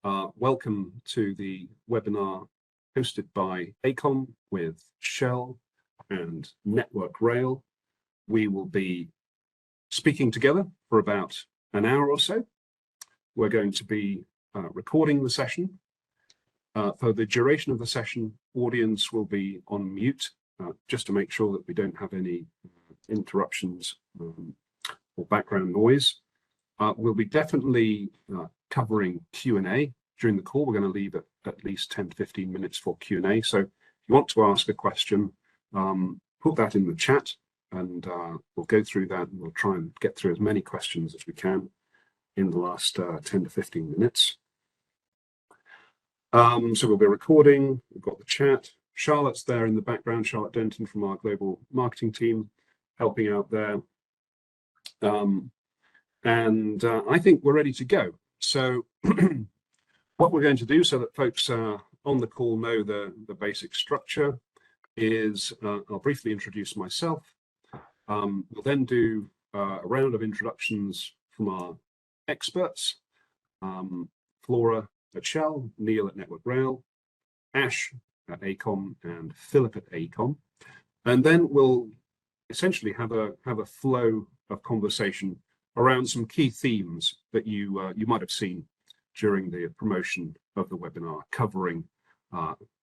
Welcome to the webinar hosted by AECOM with Shell and Network Rail. We will be speaking together for about an hour or so. We're going to be recording the session. For the duration of the session, audience will be on mute, just to make sure that we don't have any interruptions or background noise. We'll be definitely covering Q&A during the call. We're going to leave it at least 10 to 15 minutes for Q&A. So if you want to ask a question, put that in the chat and we'll go through that and we'll try and get through as many questions as we can in the last 10 to 15 minutes. So we'll be recording, we've got the chat. Charlotte's there in the background, Charlotte Denton from our global marketing team, helping out there. I think we're ready to go. So what we're going to do so that folks on the call know the basic structure is I'll briefly introduce myself. We'll then do a round of introductions from our experts, Flora at Shell, Neil at Network Rail, Ash at AECOM, and Philip at AECOM. And then we'll essentially have a flow of conversation around some key themes that you might have seen during the promotion of the webinar, covering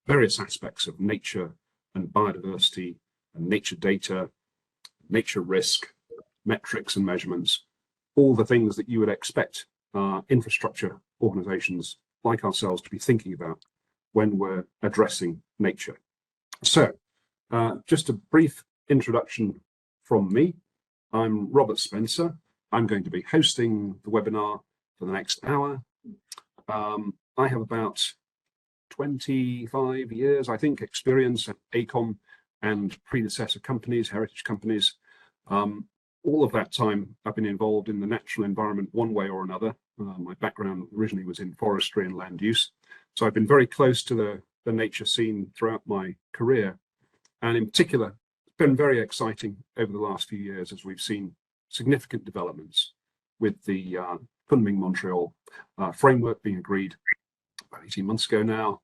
various aspects of nature and biodiversity and nature data, nature risk, metrics and measurements, all the things that you would expect infrastructure organizations like ourselves to be thinking about when we're addressing nature. So just a brief introduction from me. I'm Robert Spencer. I'm going to be hosting the webinar for the next hour. I have about 25 years, I think, experience at AECOM and predecessor companies, heritage companies. All of that time, I've been involved in the natural environment one way or another. My background originally was in forestry and land use. So I've been very close to the nature scene throughout my career. And in particular, it's been very exciting over the last few years as we've seen significant developments with the Kunming-Montreal framework being agreed about 18 months ago now,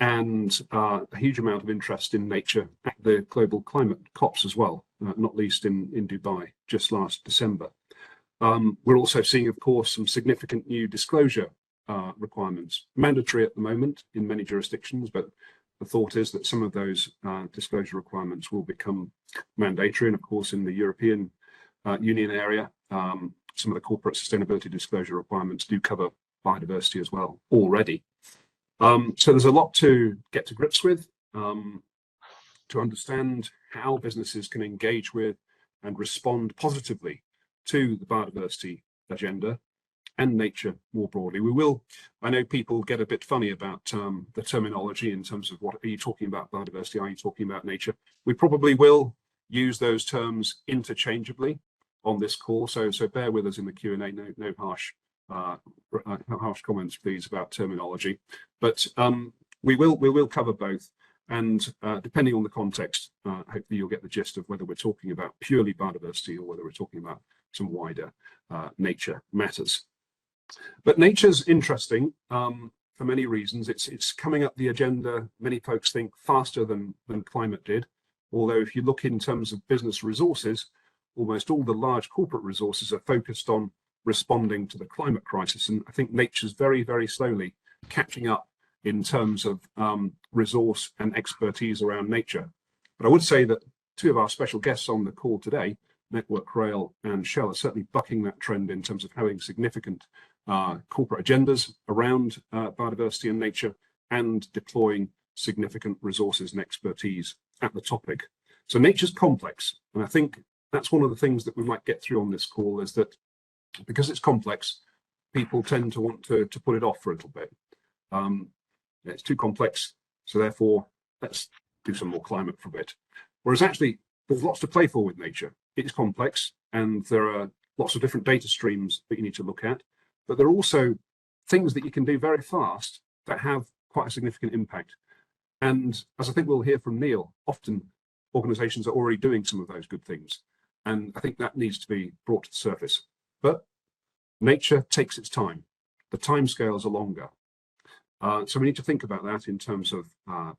and a huge amount of interest in nature at the global climate COPs as well, not least in Dubai just last December. We're also seeing, of course, some significant new disclosure requirements, mandatory at the moment in many jurisdictions, but the thought is that some of those disclosure requirements will become mandatory. And of course, in the European Union area, some of the corporate sustainability disclosure requirements do cover biodiversity as well already. So there's a lot to get to grips with, to understand how businesses can engage with and respond positively to the biodiversity agenda and nature more broadly. I know people get a bit funny about the terminology in terms of what are you talking about biodiversity, are you talking about nature? We probably will use those terms interchangeably on this call, so bear with us in the Q&A. No harsh comments, please, about terminology. But we will cover both, and depending on the context, hopefully you'll get the gist of whether we're talking about purely biodiversity or whether we're talking about some wider nature matters. But nature's interesting for many reasons. It's coming up the agenda, many folks think, faster than climate did. Although if you look in terms of business resources, almost all the large corporate resources are focused on responding to the climate crisis. And I think nature's very, very slowly catching up in terms of resource and expertise around nature. But I would say that two of our special guests on the call today, Network Rail and Shell, are certainly bucking that trend in terms of having significant corporate agendas around biodiversity and nature and deploying significant resources and expertise at the topic. So nature's complex. And I think that's one of the things that we might get through on this call, is that because it's complex, people tend to want to put it off for a little bit. It's too complex, so therefore let's do some more climate for a bit. Whereas actually there's lots to play for with nature. It's complex and there are lots of different data streams that you need to look at, but there are also things that you can do very fast that have quite a significant impact. And as I think we'll hear from Neil, often organizations are already doing some of those good things. And I think that needs to be brought to the surface. But nature takes its time. The timescales are longer. So we need to think about that in terms of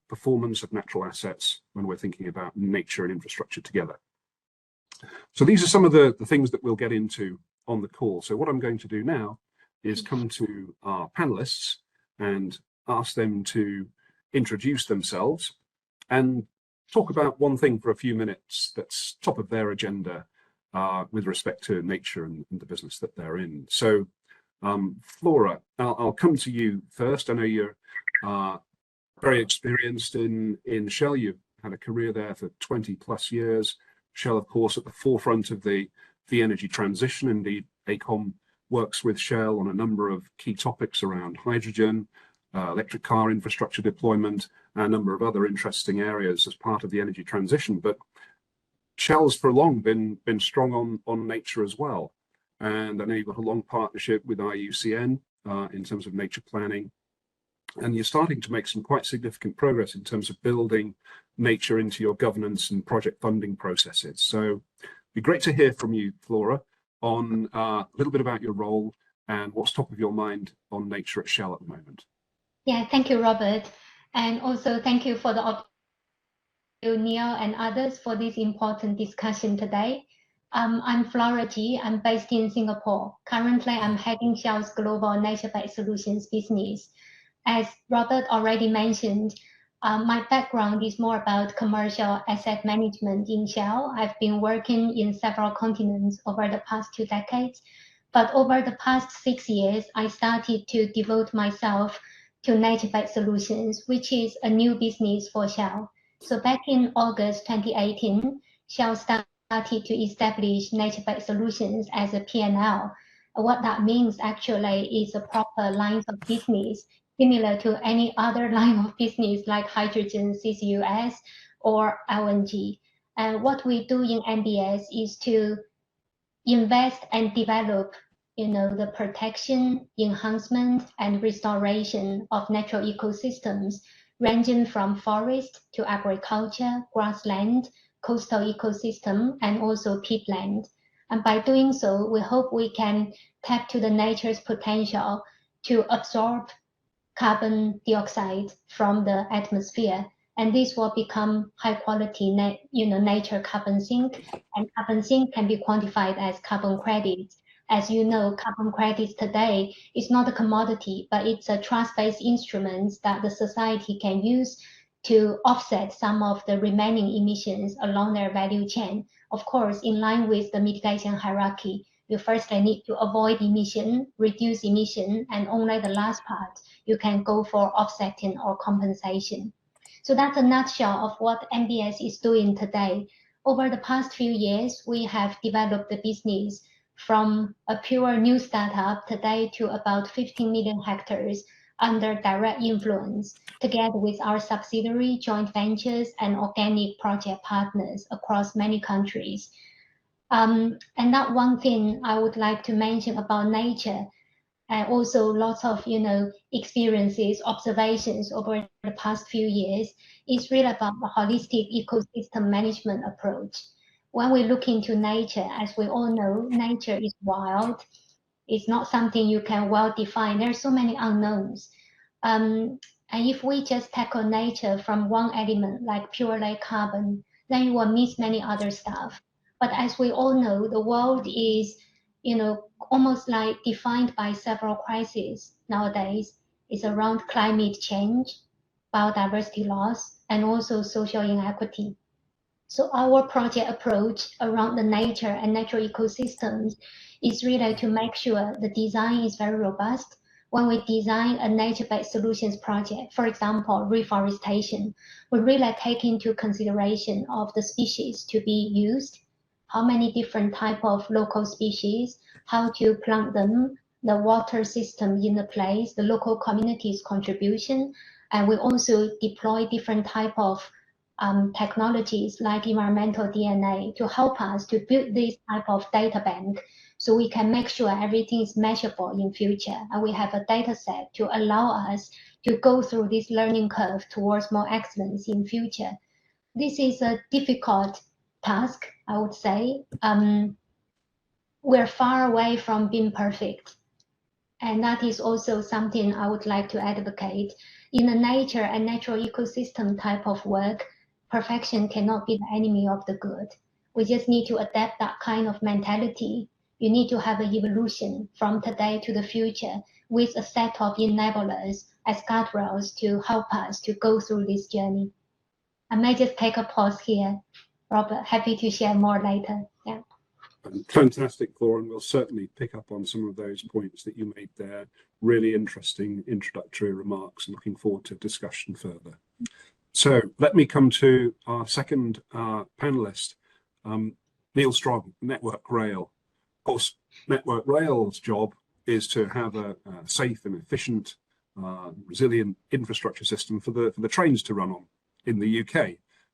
performance of natural assets when we're thinking about nature and infrastructure together. So these are some of the things that we'll get into on the call. So what I'm going to do now is come to our panelists and ask them to introduce themselves and talk about one thing for a few minutes that's top of their agenda with respect to nature and the business that they're in. So Flora, I'll come to you first. I know you're very experienced in Shell. You've had a career there for 20 plus years. Shell, of course, at the forefront of the energy transition. Indeed, AECOM works with Shell on a number of key topics around hydrogen, electric car infrastructure deployment, and a number of other interesting areas as part of the energy transition. But Shell's for long been strong on nature as well. And I know you've got a long partnership with IUCN in terms of nature planning. And you're starting to make some quite significant progress in terms of building nature into your governance and project funding processes. So it'd be great to hear from you, Flora, on a little bit about your role and what's top of your mind on nature at Shell at the moment. Yeah, thank you, Robert. And also thank you for the opportunity, Neil and others, for this important discussion today. I'm Flora G. I'm based in Singapore. Currently, I'm heading Shell's Global Nature-Based Solutions business. As Robert already mentioned, my background is more about commercial asset management in Shell. I've been working in several continents over the past 2 decades. But over the past 6 years, I started to devote myself to nature-based solutions, which is a new business for Shell. So back in August 2018, Shell started to establish nature-based solutions as a P&L. What that means actually is a proper line of business, similar to any other line of business like hydrogen, CCUS, or LNG. And what we do in NBS is to invest and develop, the protection, enhancement, and restoration of natural ecosystems, ranging from forest to agriculture, grassland, coastal ecosystem, and also peatland. And by doing so, we hope we can tap to the nature's potential to absorb carbon dioxide from the atmosphere, and this will become high quality nature carbon sink, and carbon sink can be quantified as carbon credits. As you know, carbon credits today is not a commodity, but it's a trust-based instrument that the society can use to offset some of the remaining emissions along their value chain. Of course, in line with the mitigation hierarchy, you firstly need to avoid emission, reduce emission, and only the last part you can go for offsetting or compensation. So that's a nutshell of what NBS is doing today. Over the past few years, we have developed the business from a pure new startup today to about 15 million hectares under direct influence, together with our subsidiary, joint ventures, and organic project partners across many countries. And that one thing I would like to mention about nature, and also lots of experiences, observations over the past few years, is really about the holistic ecosystem management approach. When we look into nature, as we all know, nature is wild. It's not something you can well define. There are so many unknowns. And if we just tackle nature from one element, like purely carbon, then you will miss many other stuff. But as we all know, the world is, almost like defined by several crises nowadays. It's around climate change, biodiversity loss, and also social inequity. So our project approach around the nature and natural ecosystems is really to make sure the design is very robust. When we design a nature-based solutions project, for example, reforestation, we really take into consideration of the species to be used, how many different type of local species, how to plant them, the water system in the place, the local community's contribution, and we also deploy different type of technologies like environmental DNA to help us to build this type of data bank, so we can make sure everything is measurable in future, and we have a data set to allow us to go through this learning curve towards more excellence in future. This is a difficult task, I would say. We're far away from being perfect. And that is also something I would like to advocate. In the nature and natural ecosystem type of work, perfection cannot be the enemy of the good. We just need to adapt that kind of mentality. You need to have an evolution from today to the future with a set of enablers as guardrails to help us to go through this journey. I may just take a pause here. Robert, happy to share more later. Yeah. Fantastic, Flora, and we'll certainly pick up on some of those points that you made there. Really interesting introductory remarks, and looking forward to discussion further. So let me come to our second panelist, Neil Strong, Network Rail. Of course, Network Rail's job is to have a safe and efficient, resilient infrastructure system for the trains to run on in the UK.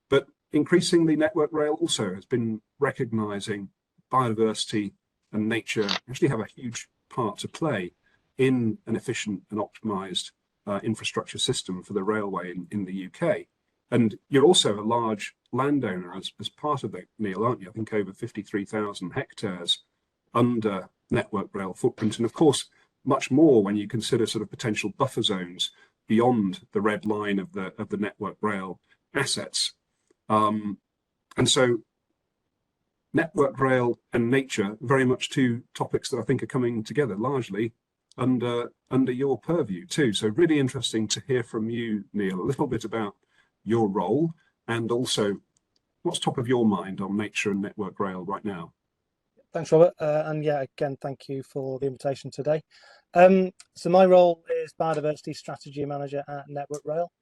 But increasingly, Network Rail also has been recognising biodiversity and nature actually have a huge part to play in an efficient and optimised infrastructure system for the railway in the UK. And you're also a large landowner as part of that, Neil, aren't you? I think over 53,000 hectares under Network Rail footprint. And of course, much more when you consider sort of potential buffer zones beyond the red line of the Network Rail assets. And so Network Rail and nature, very much two topics that I think are coming together largely under your purview too. So really interesting to hear from you, Neil, a little bit about your role and also what's top of your mind on nature and Network Rail right now. Thanks, Robert. And yeah, again, thank you for the invitation today. So my role is Biodiversity Strategy Manager at Network Rail.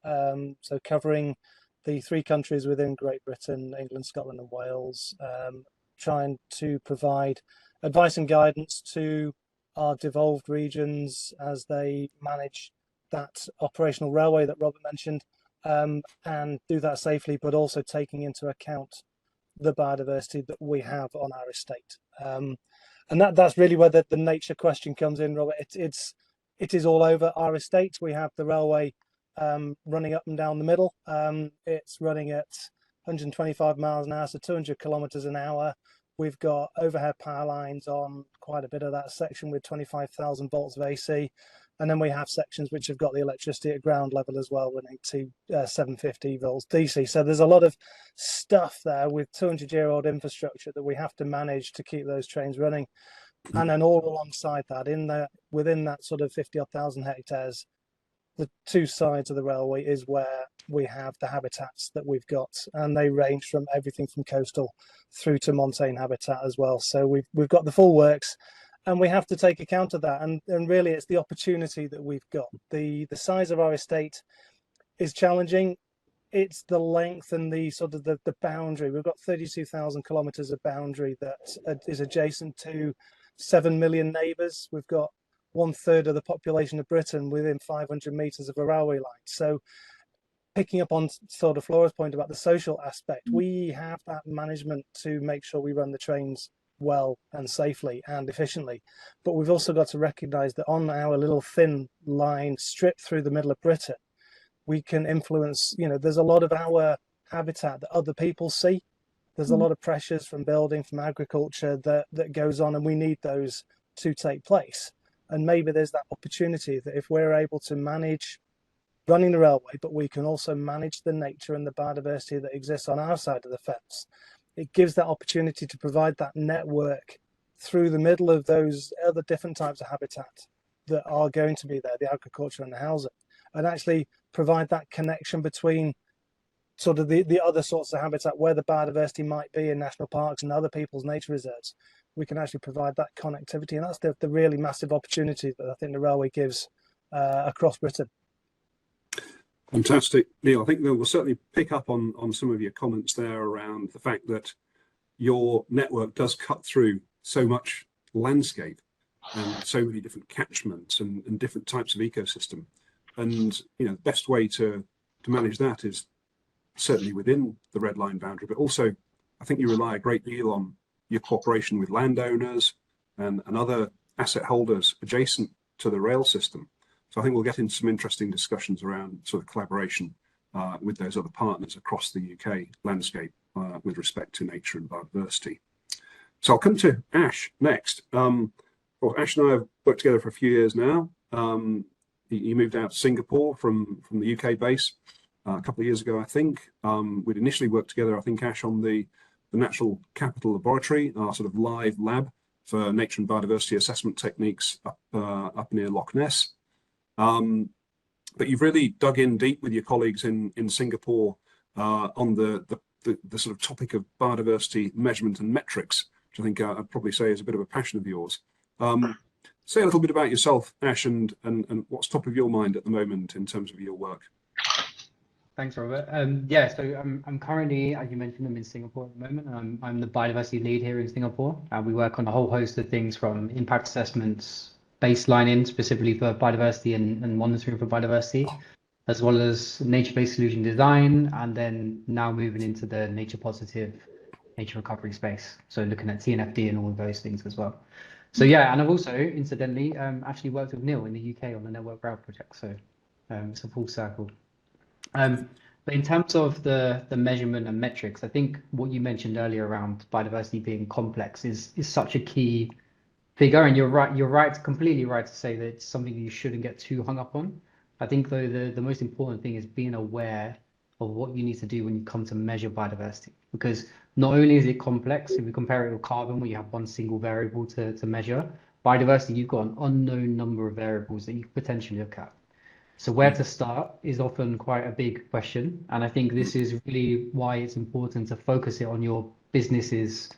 So covering the 3 countries within Great Britain, England, Scotland and Wales, trying to provide advice and guidance to our devolved regions as they manage that operational railway that Robert mentioned, and do that safely, but also taking into account the biodiversity that we have on our estate. And that's really where the nature question comes in, Robert. It is all over our estate. We have the railway running up and down the middle. It's running at 125 miles an hour, so 200 kilometers an hour. We've got overhead power lines on quite a bit of that section with 25,000 volts of AC. And then we have sections which have got the electricity at ground level as well, running to 750 volts DC. So there's a lot of stuff there with 200-year-old infrastructure that we have to manage to keep those trains running. And then all alongside that, within that sort of 50,000 hectares, the 2 sides of the railway is where we have the habitats that we've got, and they range from everything from coastal through to montane habitat as well. So we've got the full works, and we have to take account of that. And really, it's the opportunity that we've got. The size of our estate is challenging. It's the length and the sort of the boundary. We've got 32,000 kilometres of boundary that is adjacent to 7 million neighbours. We've got 1/3 of the population of Britain within 500 metres of a railway line. So picking up on sort of Flora's point about the social aspect, we have that management to make sure we run the trains well and safely and efficiently. But we've also got to recognise that on our little thin line strip through the middle of Britain, we can influence, there's a lot of our habitat that other people see. There's a lot of pressures from building, from agriculture that goes on, and we need those to take place. And maybe there's that opportunity that if we're able to manage running the railway, but we can also manage the nature and the biodiversity that exists on our side of the fence, it gives that opportunity to provide that network through the middle of those other different types of habitat that are going to be there, the agriculture and the housing, and actually provide that connection between sort of the other sorts of habitat where the biodiversity might be in national parks and other people's nature reserves. We can actually provide that connectivity, and that's the really massive opportunity that I think the railway gives across Britain. Fantastic, Neil. I think we'll certainly pick up on some of your comments there around the fact that your network does cut through so much landscape and so many different catchments and different types of ecosystem. And the best way to manage that is certainly within the red line boundary, but also I think you rely a great deal on your cooperation with landowners and other asset holders adjacent to the rail system. So I think we'll get into some interesting discussions around sort of collaboration with those other partners across the UK landscape with respect to nature and biodiversity. So I'll come to Ash next. Well, Ash and I have worked together for a few years now. He moved out to Singapore from the UK base a couple of years ago, I think. We'd initially worked together, I think, Ash, on the Natural Capital Laboratory, our sort of live lab for nature and biodiversity assessment techniques up near Loch Ness. But you've really dug in deep with your colleagues in Singapore on the sort of topic of biodiversity measurement and metrics, which I think I'd probably say is a bit of a passion of yours. Say a little bit about yourself, Ash, and what's top of your mind at the moment in terms of your work. Thanks, Robert. Yeah, so I'm currently, as you mentioned, I'm in Singapore at the moment. I'm the biodiversity lead here in Singapore. We work on a whole host of things from impact assessments, baselining specifically for biodiversity and monitoring for biodiversity, as well as nature-based solution design, and then now moving into the nature positive, nature recovery space. So looking at TNFD and all of those things as well. So yeah, and I've also, incidentally, actually worked with Neil in the UK on the Network Rail project. So it's a full circle. But in terms of the measurement and metrics, I think what you mentioned earlier around biodiversity being complex is such a key figure. And you're right, completely right to say that it's something you shouldn't get too hung up on. I think though the most important thing is being aware of what you need to do when you come to measure biodiversity, because not only is it complex, if we compare it with carbon, where you have one single variable to measure, biodiversity, you've got an unknown number of variables that you could potentially look at. So where to start is often quite a big question. And I think this is really why it's important to focus it on your business's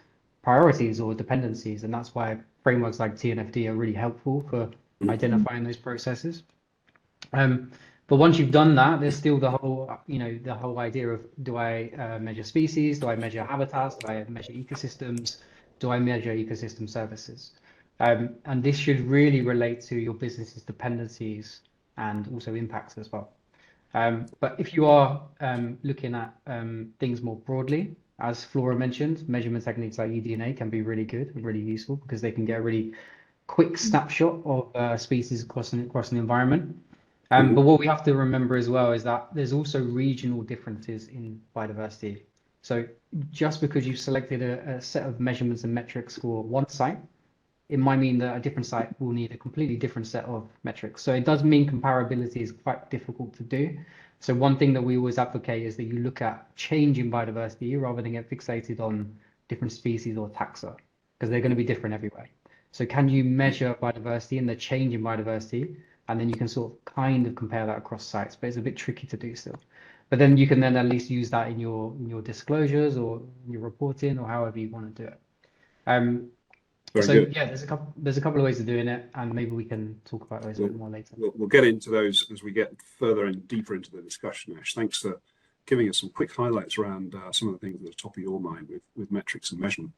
priorities or dependencies. And that's why frameworks like TNFD are really helpful for identifying those processes. But once you've done that, there's still the whole idea of, do I measure species? Do I measure habitats? Do I measure ecosystems? Do I measure ecosystem services? And this should really relate to your business's dependencies and also impacts as well. But if you are looking at things more broadly, as Flora mentioned, measurement techniques like eDNA can be really good and really useful because they can get a really quick snapshot of species across an environment. But what we have to remember as well is that there's also regional differences in biodiversity. So just because you've selected a set of measurements and metrics for one site, it might mean that a different site will need a completely different set of metrics. So it does mean comparability is quite difficult to do. So one thing that we always advocate is that you look at change in biodiversity rather than get fixated on different species or taxa, because they're going to be different everywhere. So can you measure biodiversity and the change in biodiversity? And then you can sort of kind of compare that across sites, but it's a bit tricky to do still. But then you can then at least use that in your disclosures or your reporting or however you want to do it. So yeah, there's a couple of ways of doing it, and maybe we can talk about those a bit more later. We'll get into those as we get further and deeper into the discussion, Ash. Thanks for giving us some quick highlights around some of the things that are top of your mind with metrics and measurement.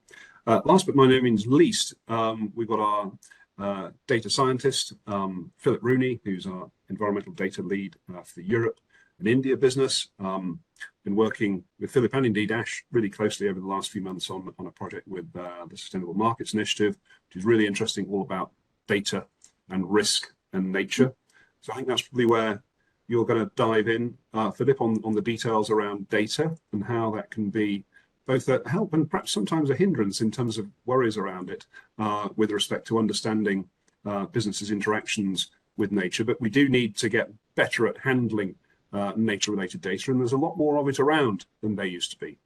Last but by no means least, we've got our data scientist, Philip Rooney, who's our environmental data lead for the Europe and India business. Been working with Philip and indeed Ash really closely over the last few months on a project with the Sustainable Markets Initiative, which is really interesting, all about data and risk and nature. So I think that's probably where you're going to dive in, Philip, on the details around data and how that can be both a help and perhaps sometimes a hindrance in terms of worries around it with respect to understanding businesses' interactions with nature. But we do need to get better at handling nature-related data, and there's a lot more of it around than there used to be.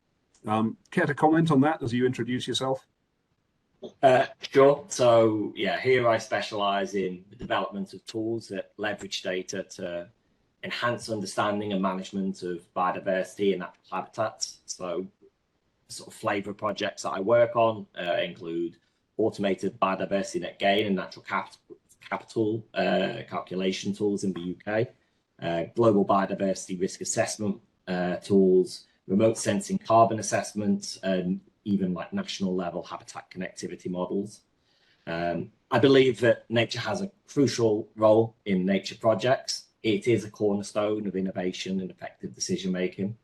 Care to comment on that as you introduce yourself? Sure. So yeah, here I specialize in the development of tools that leverage data to enhance understanding and management of biodiversity and natural habitats. So sort of flavor projects that I work on include automated biodiversity net gain and natural capital calculation tools in the UK, global biodiversity risk assessment tools, remote sensing carbon assessments, and even like national level habitat connectivity models. I believe that nature has a crucial role in nature projects. It is a cornerstone of innovation and effective decision making.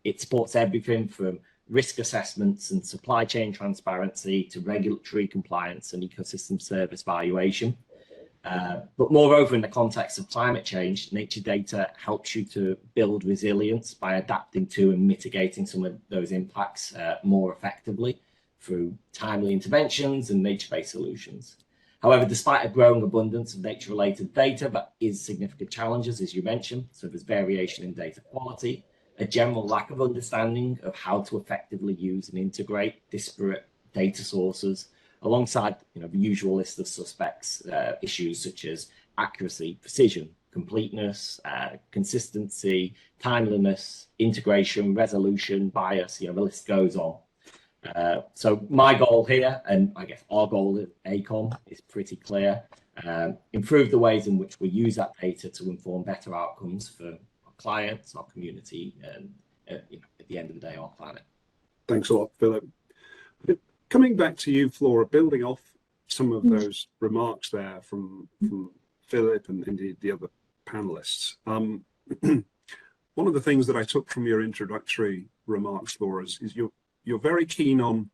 It supports everything from risk assessments and supply chain transparency to regulatory compliance and ecosystem service valuation. But moreover, in the context of climate change, nature data helps you to build resilience by adapting to and mitigating some of those impacts more effectively through timely interventions and nature-based solutions. However, despite a growing abundance of nature-related data, there is significant challenges, as you mentioned. So there's variation in data quality, a general lack of understanding of how to effectively use and integrate disparate data sources, alongside the usual list of suspects issues such as accuracy, precision, completeness, consistency, timeliness, integration, resolution, bias. The list goes on. So my goal here, and I guess our goal at AECOM, is pretty clear. Improve the ways in which we use that data to inform better outcomes for our clients, our community, and at the end of the day, our planet. Thanks a lot, Philip. Coming back to you, Flora, building off some of those remarks there from Philip and indeed the other panelists. One of the things that I took from your introductory remarks, Flora, is you're very keen on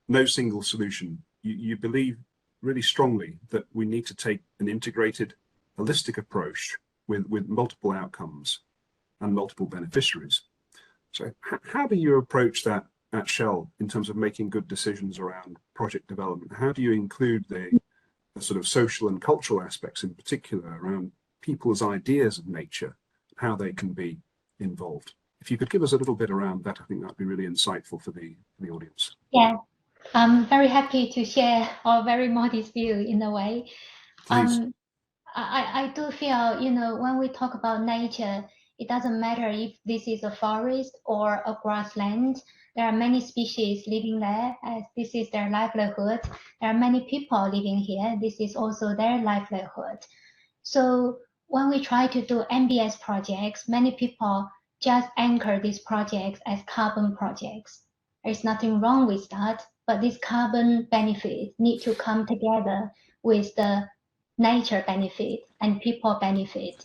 no single solution. You believe really strongly that we need to take an integrated, holistic approach with multiple outcomes and multiple beneficiaries. So how do you approach that at Shell in terms of making good decisions around project development? How do you include the sort of social and cultural aspects in particular around people's ideas of nature, how they can be involved? If you could give us a little bit around that, I think that'd be really insightful for the audience. Yeah, I'm very happy to share our very modest view in a way. Please. I do feel, when we talk about nature, it doesn't matter if this is a forest or a grassland. There are many species living there, as this is their livelihood. There are many people living here. This is also their livelihood. So when we try to do MBS projects, many people just anchor these projects as carbon projects. There's nothing wrong with that, but these carbon benefits need to come together with the nature benefit and people benefit.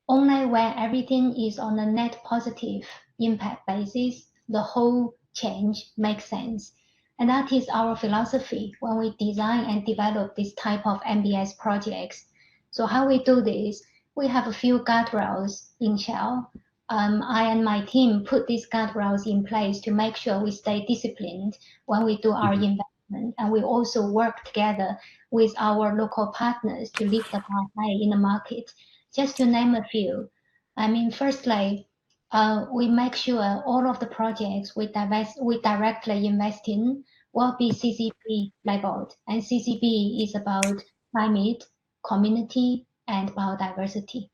Only when everything is on a net positive impact basis, the whole change makes sense. And that is our philosophy when we design and develop this type of MBS projects. So how we do this, we have a few guardrails in Shell. I and my team put these guardrails in place to make sure we stay disciplined when we do our investment. And we also work together with our local partners to lift the bar high in the market. Just to name a few. Firstly, we make sure all of the projects we directly invest in will be CCB labeled. And CCB is about climate, community, and biodiversity.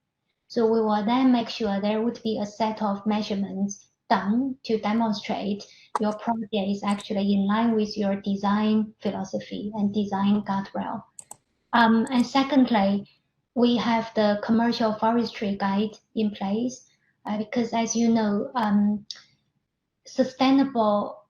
So we will then make sure there would be a set of measurements done to demonstrate your project is actually in line with your design philosophy and design guardrail. And secondly, we have the commercial forestry guide in place because, as you know, sustainable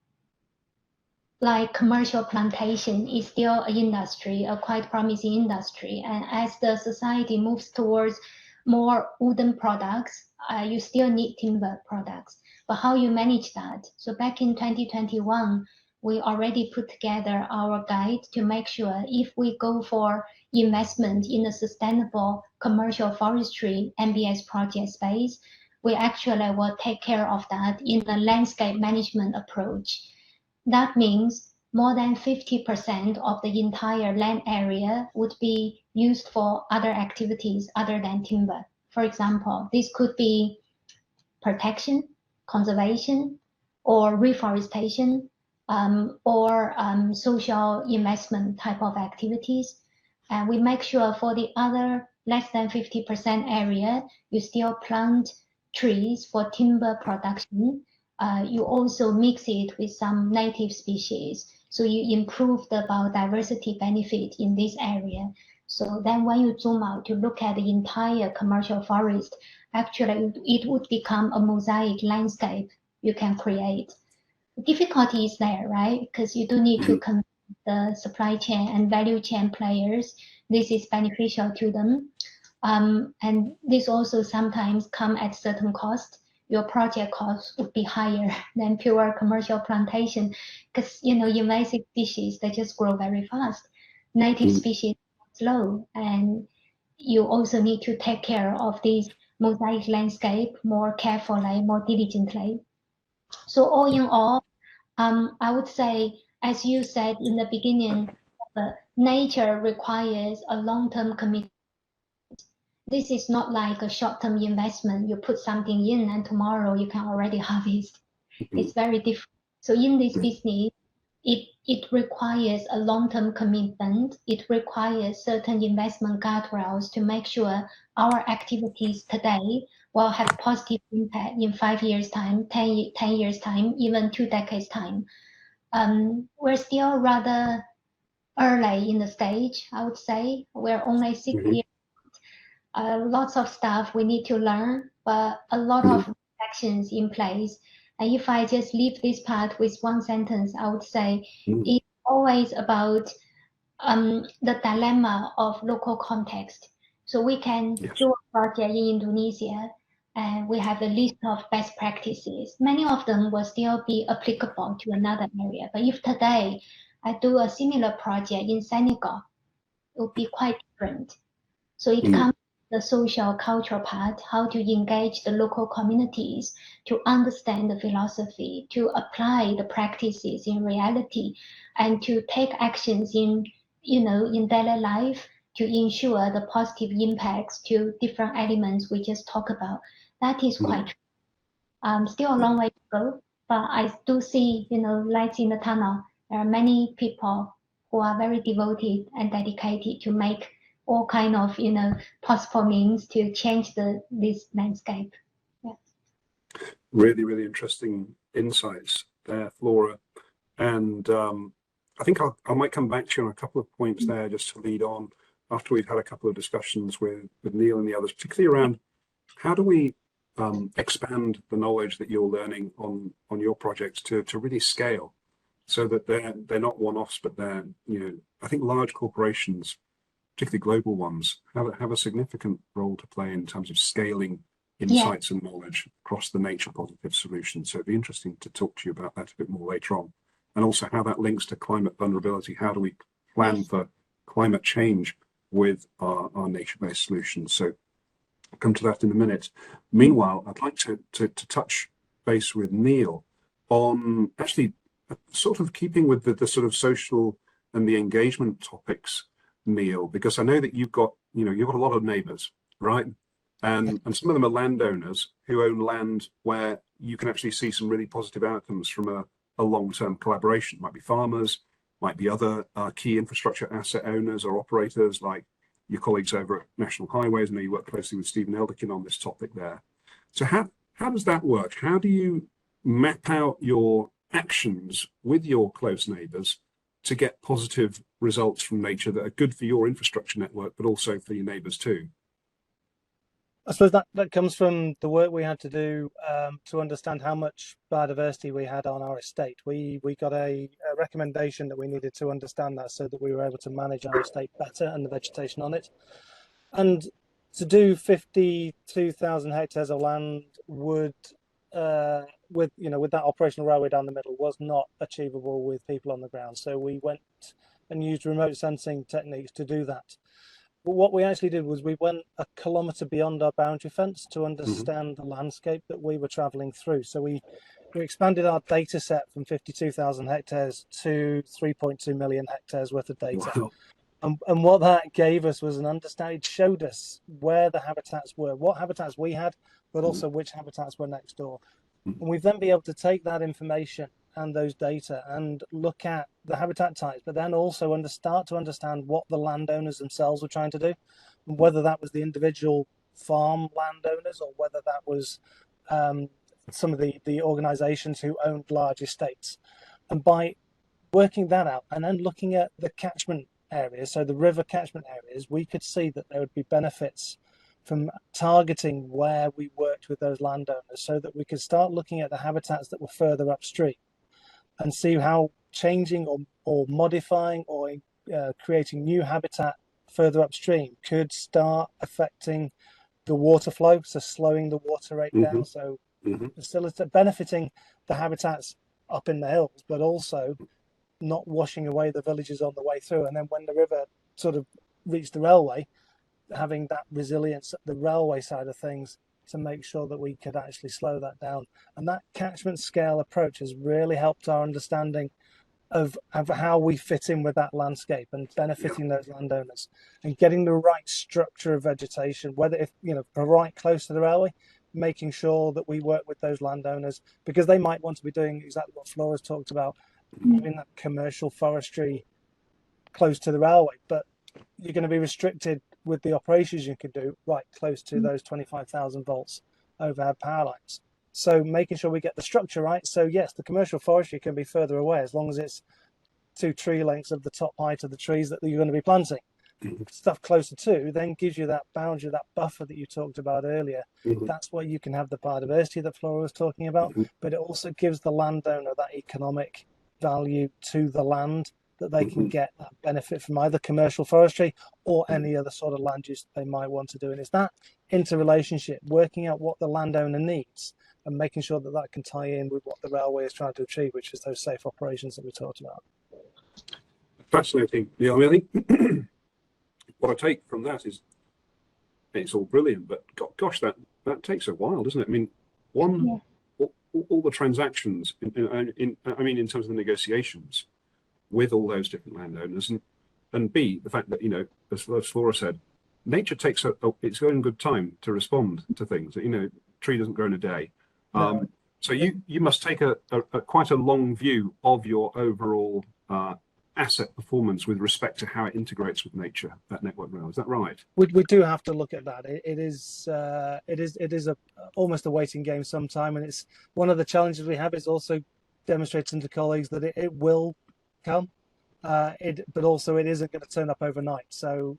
commercial plantation is still an industry, a quite promising industry. And as the society moves towards more wooden products, you still need timber products. But how you manage that? So back in 2021, we already put together our guide to make sure if we go for investment in a sustainable commercial forestry MBS project space, we actually will take care of that in the landscape management approach. That means more than 50% of the entire land area would be used for other activities other than timber. For example, this could be protection, conservation, or reforestation, or social investment type of activities. And we make sure for the other less than 50% area, you still plant trees for timber production. You also mix it with some native species. So you improve the biodiversity benefit in this area. So then when you zoom out to look at the entire commercial forest, actually it would become a mosaic landscape you can create. The difficulty is there, right? Because you do need to convince the supply chain and value chain players this is beneficial to them. And this also sometimes come at certain cost. Your project cost would be higher than pure commercial plantation because, invasive species, they just grow very fast. Native species slow, and you also need to take care of this mosaic landscape more carefully, more diligently. So all in all, I would say, as you said in the beginning, nature requires a long-term commitment. This is not like a short-term investment. You put something in and tomorrow you can already harvest. It's very different. So in this business, it requires a long-term commitment. It requires certain investment guardrails to make sure our activities today will have positive impact in 5 years' time, 10 years' time, even 2 decades' time. We're still rather early in the stage, I would say. We're only 6 years. Lots of stuff we need to learn, but a lot of actions in place. And if I just leave this part with one sentence, I would say it's always about the dilemma of local context. So we can do a project in Indonesia, and we have a list of best practices. Many of them will still be applicable to another area. But if today I do a similar project in Senegal, it will be quite different. So it comes to the social cultural part, how to engage the local communities to understand the philosophy, to apply the practices in reality, and to take actions in daily life to ensure the positive impacts to different elements we just talked about. That is quite still a long way to go, but I do see lights in the tunnel. There are many people who are very devoted and dedicated to make all kind of possible means to change this landscape. Really, really interesting insights there, Flora. And I think I might come back to you on a couple of points there just to lead on after we've had a couple of discussions with Neil and the others, particularly around how do we expand the knowledge that you're learning on your projects to really scale, so that they're not one-offs, but they're I think large corporations, particularly global ones, have a significant role to play in terms of scaling insights and knowledge across the nature positive solution. So it'd be interesting to talk to you about that a bit more later on, and also how that links to climate vulnerability. How do we plan for climate change with our nature-based solutions? So I'll come to that in a minute. Meanwhile, I'd like to touch base with Neil on actually sort of keeping with the sort of social and the engagement topics, Neil, because I know that you've got a lot of neighbours, right? And some of them are landowners who own land where you can actually see some really positive outcomes from a long-term collaboration. Might be farmers, might be other key infrastructure asset owners or operators like your colleagues over at National Highways. I know you work closely with Stephen Elderkin on this topic there. So how does that work? How do you map out your actions with your close neighbours to get positive results from nature that are good for your infrastructure network, but also for your neighbours too? I suppose that comes from the work we had to do to understand how much biodiversity we had on our estate. We got a recommendation that we needed to understand that so that we were able to manage our estate better and the vegetation on it. And to do 52,000 hectares of land would, with that operational railway down the middle, was not achievable with people on the ground. So we went and used remote sensing techniques to do that. But what we actually did was we went a kilometre beyond our boundary fence to understand the landscape that we were travelling through. So we expanded our data set from 52,000 hectares to 3.2 million hectares worth of data. Wow. And what that gave us was an understanding. It showed us where the habitats were, what habitats we had, but also which habitats were next door. And we've then been able to take that information and those data and look at the habitat types, but then also start to understand what the landowners themselves were trying to do, and whether that was the individual farm landowners or whether that was some of the organizations who owned large estates. And by working that out and then looking at the catchment areas, so the river catchment areas, we could see that there would be benefits from targeting where we worked with those landowners so that we could start looking at the habitats that were further upstream and see how changing or modifying or creating new habitat further upstream could start affecting the water flow, so slowing the water rate down, so still benefiting the habitats up in the hills, but also not washing away the villages on the way through. And then when the river sort of reached the railway, having that resilience at the railway side of things to make sure that we could actually slow that down. And that catchment scale approach has really helped our understanding of how we fit in with that landscape and benefiting those landowners and getting the right structure of vegetation, whether if right close to the railway, making sure that we work with those landowners, because they might want to be doing exactly what Flora's talked about, having that commercial forestry close to the railway, but you're going to be restricted with the operations you can do right close to those 25,000 volts overhead power lines. So making sure we get the structure right. So yes, the commercial forestry can be further away as long as it's 2 tree lengths of the top height of the trees that you're going to be planting. Stuff closer to then gives you that boundary, that buffer that you talked about earlier. That's where you can have the biodiversity that Flora was talking about, but it also gives the landowner that economic value to the land, that they can get that benefit from either commercial forestry or any other sort of land use that they might want to do. And it's that interrelationship, working out what the landowner needs and making sure that that can tie in with what the railway is trying to achieve, which is those safe operations that we talked about. Fascinating. Yeah, I mean, I think what I take from that is it's all brilliant, but gosh, that takes a while, doesn't it? I mean, all the transactions, in terms of the negotiations with all those different landowners, and B, the fact that, as Flora said, nature takes its own good time to respond to things. Tree doesn't grow in a day. No. So you must take a quite a long view of your overall asset performance with respect to how it integrates with nature, that network rail. Is that right? We do have to look at that. It is almost a waiting game sometime, and it's one of the challenges we have is also demonstrating to colleagues that it will come, but also it isn't going to turn up overnight. So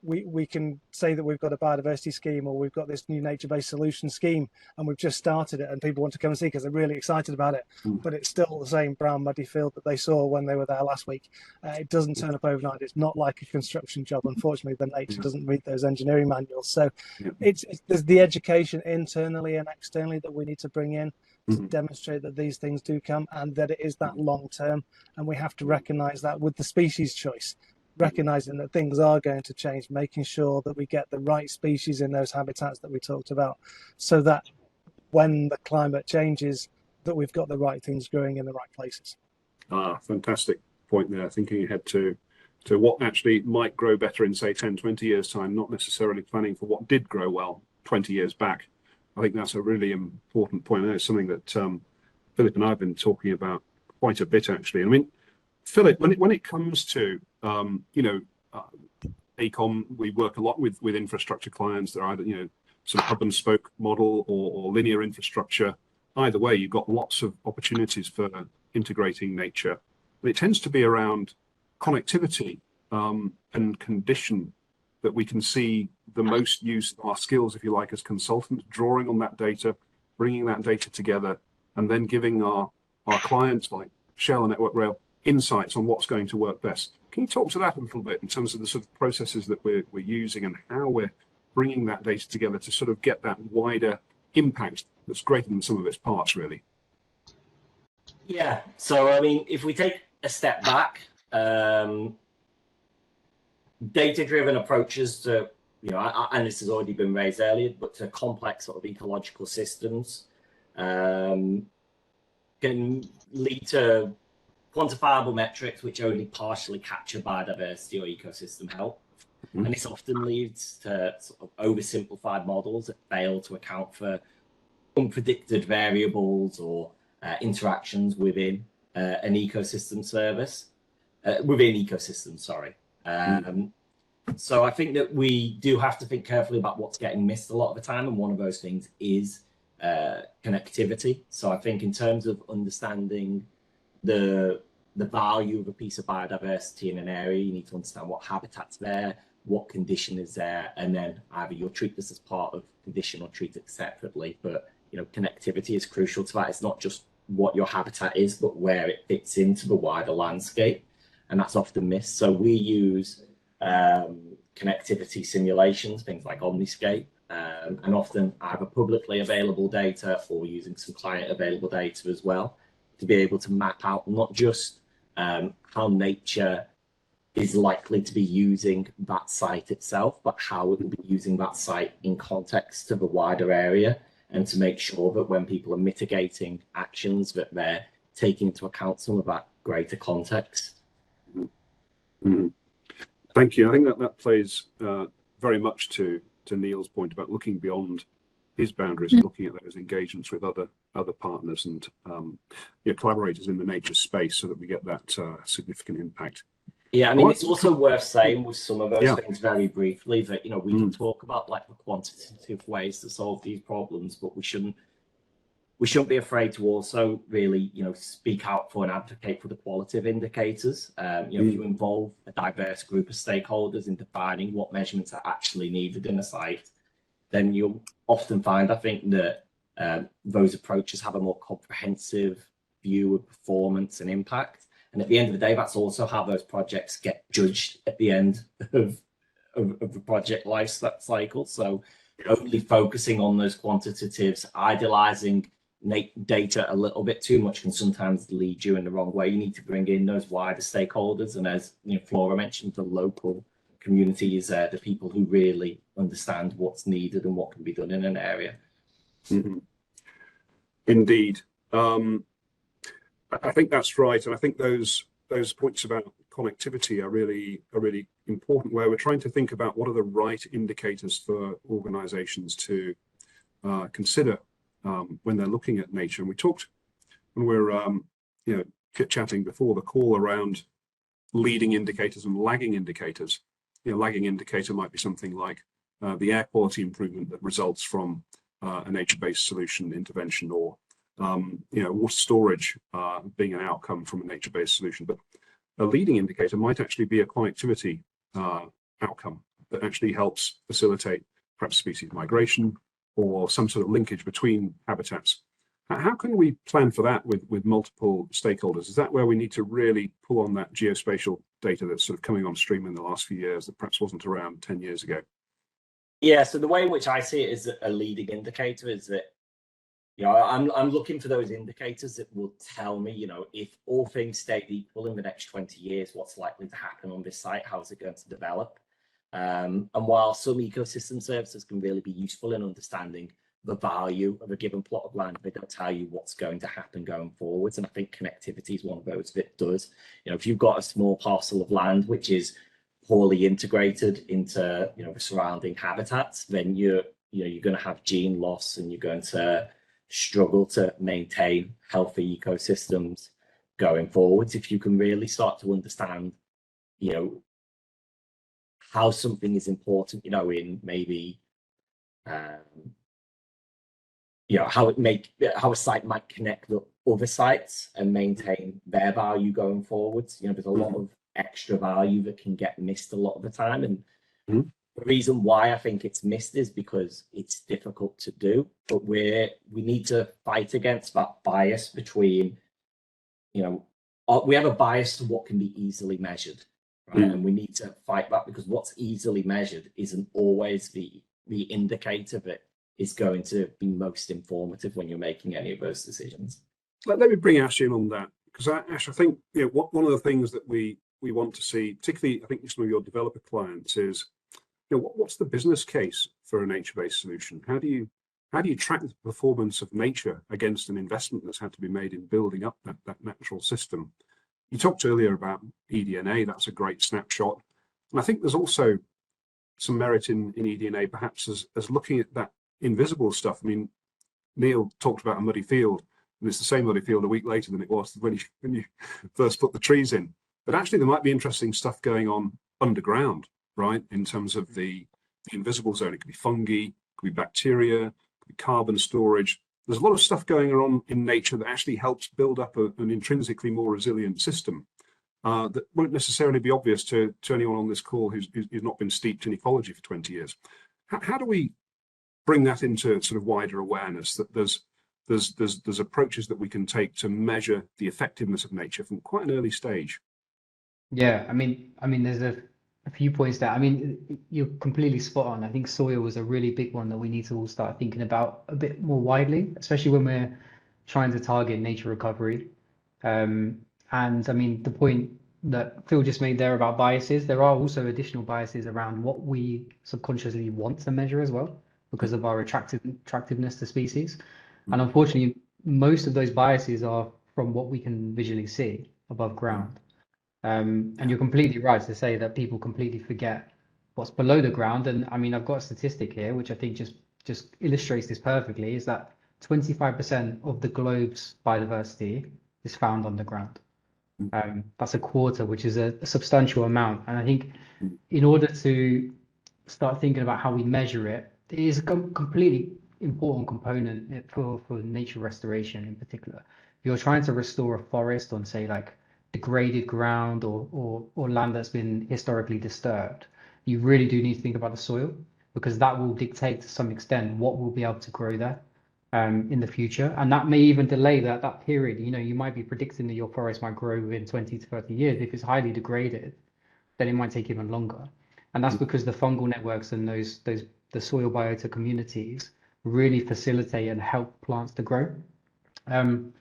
we can say that we've got a biodiversity scheme or we've got this new nature-based solution scheme and we've just started it and people want to come and see because they're really excited about it, but it's still the same brown muddy field that they saw when they were there last week. It doesn't turn up overnight. It's not like a construction job. Unfortunately, the nature doesn't read those engineering manuals. So there's the education internally and externally that we need to bring in to demonstrate that these things do come and that it is that long term, and we have to recognize that with the species choice, recognizing that things are going to change, making sure that we get the right species in those habitats that we talked about, so that when the climate changes, that we've got the right things growing in the right places. Fantastic point there, thinking ahead to what actually might grow better in, say, 10, 20 years time, not necessarily planning for what did grow well 20 years back. I think that's a really important point. I know it's something that Philip and I have been talking about quite a bit, actually. I mean, Philip, when it comes to AECOM, we work a lot with infrastructure clients. They're either sort of hub and spoke model or linear infrastructure. Either way, you've got lots of opportunities for integrating nature. But it tends to be around connectivity and condition that we can see the most use of our skills, if you like, as consultants, drawing on that data, bringing that data together, and then giving our clients like Shell and Network Rail insights on what's going to work best. Can you talk to that a little bit in terms of the sort of processes that we're using and how we're bringing that data together to sort of get that wider impact that's greater than some of its parts, really? Yeah. So, I mean, if we take a step back, data-driven approaches to, and this has already been raised earlier, but to complex sort of ecological systems can lead to quantifiable metrics which only partially capture biodiversity or ecosystem health. And this often leads to sort of oversimplified models that fail to account for unpredicted variables or interactions within an ecosystem So I think that we do have to think carefully about what's getting missed a lot of the time, and one of those things is connectivity. So I think in terms of understanding the value of a piece of biodiversity in an area, you need to understand what habitat's there, what condition is there, and then either you'll treat this as part of condition or treat it separately. But connectivity is crucial to that. It's not just what your habitat is, but where it fits into the wider landscape, and that's often missed. So we use connectivity simulations, things like Omniscape, and often either publicly available data or using some client available data as well, to be able to map out not just how nature is likely to be using that site itself, but how it will be using that site in context of a wider area, and to make sure that when people are mitigating actions, that they're taking into account some of that greater context. Mhm. Thank you. I think that plays very much to Neil's point about looking beyond his boundaries and looking at those engagements with other partners and collaborators in the nature space, so that we get that significant impact. Yeah, I mean, it's also worth saying with some of those things very briefly that, we can talk about like the quantitative ways to solve these problems, but we shouldn't be afraid to also really, speak out for and advocate for the qualitative indicators. If you involve a diverse group of stakeholders in defining what measurements are actually needed in a site, then you'll often find, I think, that those approaches have a more comprehensive view of performance and impact. And at the end of the day, that's also how those projects get judged at the end of the project life cycle. So only focusing on those quantitatives, idealizing data a little bit too much can sometimes lead you in the wrong way. You need to bring in those wider stakeholders. And as Flora mentioned, the local community is the people who really understand what's needed and what can be done in an area. Indeed. I think that's right, and I think those points about connectivity are really important, where we're trying to think about what are the right indicators for organizations to consider when they're looking at nature. And we talked when we were chit-chatting before the call around leading indicators and lagging indicators. Lagging indicator might be something like the air quality improvement that results from a nature-based solution intervention, or water storage being an outcome from a nature-based solution. But a leading indicator might actually be a connectivity outcome that actually helps facilitate perhaps species migration or some sort of linkage between habitats. How can we plan for that with multiple stakeholders? Is that where we need to really pull on that geospatial data that's sort of coming on stream in the last few years that perhaps wasn't around 10 years ago? Yeah, so the way in which I see it as a leading indicator is that I'm looking for those indicators that will tell me, if all things stay equal in the next 20 years, what's likely to happen on this site, how is it going to develop? And while some ecosystem services can really be useful in understanding the value of a given plot of land, they don't tell you what's going to happen going forwards. And I think connectivity is one of those that does. If you've got a small parcel of land which is poorly integrated into the surrounding habitats, then you're going to have gene loss, and you're going to struggle to maintain healthy ecosystems going forwards. If you can really start to understand how something is important, in maybe how a site might connect with other sites and maintain their value going forwards. There's a lot of extra value that can get missed a lot of the time, and the reason why I think it's missed is because it's difficult to do. But we need to fight against that bias between, we have a bias to what can be easily measured, right? And we need to fight that, because what's easily measured isn't always the indicator that is going to be most informative when you're making any of those decisions. Let me bring Ash in on that, because Ash, I think one of the things that we want to see, particularly I think some of your developer clients, is what's the business case for a nature-based solution? How do you track the performance of nature against an investment that's had to be made in building up that natural system? You talked earlier about eDNA. That's a great snapshot, and I think there's also some merit in eDNA perhaps as looking at that invisible stuff. I mean, Neil talked about a muddy field, and it's the same muddy field a week later than it was when you first put the trees in. But actually, there might be interesting stuff going on underground, right? In terms of the invisible zone, it could be fungi, it could be bacteria, it could be carbon storage. There's a lot of stuff going on in nature that actually helps build up an intrinsically more resilient system that won't necessarily be obvious to anyone on this call who's not been steeped in ecology for 20 years. How do we bring that into sort of wider awareness that there's approaches that we can take to measure the effectiveness of nature from quite an early stage? Yeah, I mean, there's a few points there. I mean, you're completely spot on. I think soil was a really big one that we need to all start thinking about a bit more widely, especially when we're trying to target nature recovery. And I mean, the point that Phil just made there about biases, there are also additional biases around what we subconsciously want to measure as well, because of our attractiveness to species. And unfortunately, most of those biases are from what we can visually see above ground. And you're completely right to say that people completely forget what's below the ground. And I mean, I've got a statistic here, which I think just illustrates this perfectly, is that 25% of the globe's biodiversity is found underground. That's a quarter, which is a substantial amount. And I think in order to start thinking about how we measure it, it is a completely important component for nature restoration in particular. If you're trying to restore a forest on, say, like degraded ground or land that's been historically disturbed, you really do need to think about the soil, because that will dictate to some extent what will be able to grow there in the future. And that may even delay that period. You know, you might be predicting that your forest might grow within 20 to 30 years. If it's highly degraded, then it might take even longer. And that's because the fungal networks and the soil biota communities really facilitate and help plants to grow. And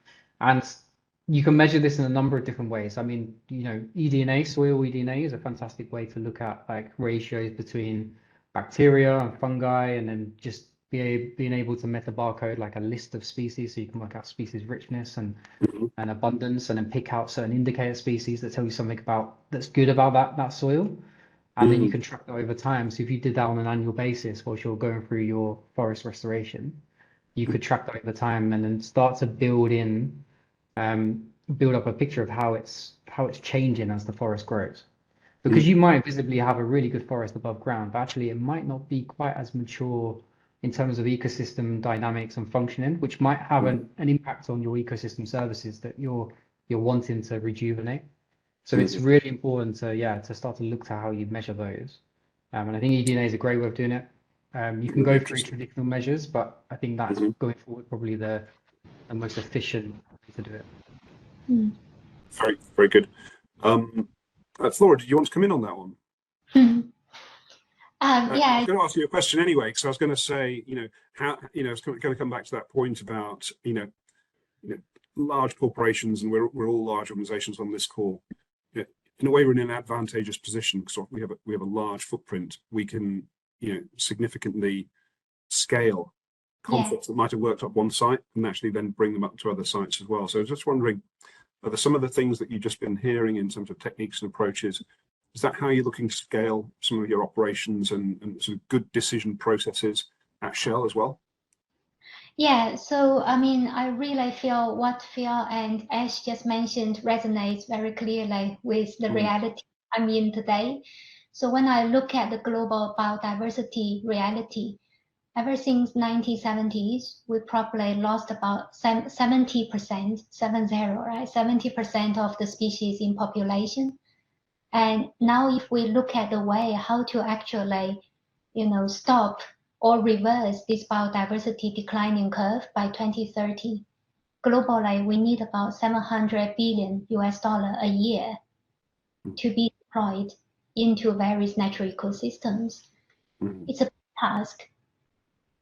you can measure this in a number of different ways. I mean, you know, eDNA, soil eDNA is a fantastic way to look at like ratios between bacteria and fungi, and then just being able to meta barcode like a list of species, so you can work out species richness and abundance, and then pick out certain indicator species that tell you something about that's good about that soil. And then you can track that over time. So if you did that on an annual basis whilst you're going through your forest restoration, you could track that over time and then start to build up a picture of how it's changing as the forest grows. Because you might visibly have a really good forest above ground, but actually it might not be quite as mature in terms of ecosystem dynamics and functioning, which might have an impact on your ecosystem services that you're wanting to rejuvenate. So it's really important to start to look to how you measure those. And I think eDNA is a great way of doing it. You can go through traditional measures, but I think that's going forward probably the most efficient way to do it. Very, very good. Flora, did you want to come in on that one? I was going to ask you a question anyway, because I was going to say, you know, how, you know, it's going to come back to that point about, you know, large corporations, and we're all large organizations on this call. In a way, we're in an advantageous position because we have a large footprint. We can, you know, significantly scale concepts that might have worked at one site and actually then bring them up to other sites as well. So I was just wondering, are there some of the things that you've just been hearing in terms of techniques and approaches? Is that how you're looking to scale some of your operations and sort of good decision processes at Shell as well? Yeah, so I mean, I really feel what Phil and Ash just mentioned resonates very clearly with the reality I'm in today. So when I look at the global biodiversity reality, ever since 1970s, we probably lost about 70%, 70, right? 70% of the species in population. And now if we look at the way how to actually, you know, stop or reverse this biodiversity declining curve by 2030, globally, we need about $700 billion a year to be deployed into various natural ecosystems. It's a big task.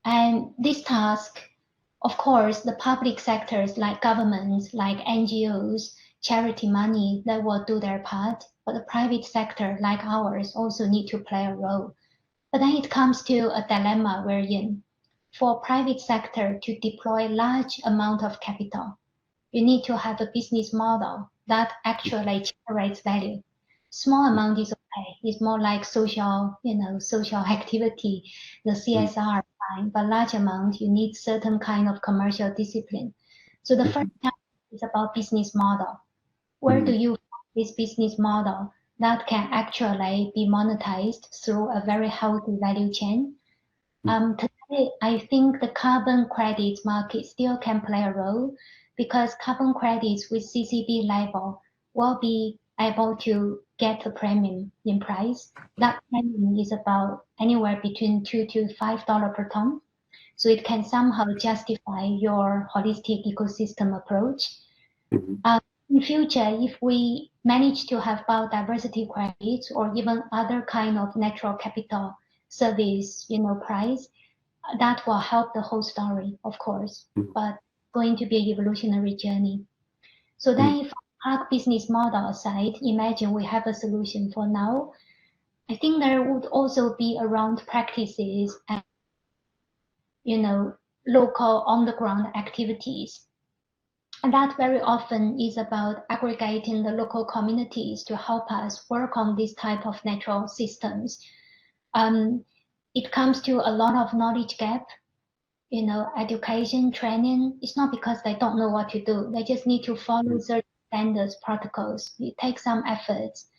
And this task, of course, the public sectors like governments, like NGOs, charity money, they will do their part, but the private sector like ours also need to play a role. But then it comes to a dilemma we're in. For private sector to deploy large amount of capital, you need to have a business model that actually generates value. Small amount is okay. It's more like social, you know, social activity, the CSR fine, but large amount, you need certain kind of commercial discipline. So the first step is about business model. Where do you find this business model that can actually be monetized through a very healthy value chain? Today, I think the carbon credits market still can play a role because carbon credits with CCB label will be able to get a premium in price. That premium is about anywhere between $2 to $5 per ton. So it can somehow justify your holistic ecosystem approach. In future, if we manage to have biodiversity credits or even other kind of natural capital service, you know, price, that will help the whole story, of course, but going to be an evolutionary journey. So then if our business model aside, imagine we have a solution for now. I think there would also be around practices and, you know, local on the ground activities. And that very often is about aggregating the local communities to help us work on this type of natural systems. It comes to a lot of knowledge gap, education, training. It's not because they don't know what to do. They just need to follow certain standards, protocols. It takes some efforts.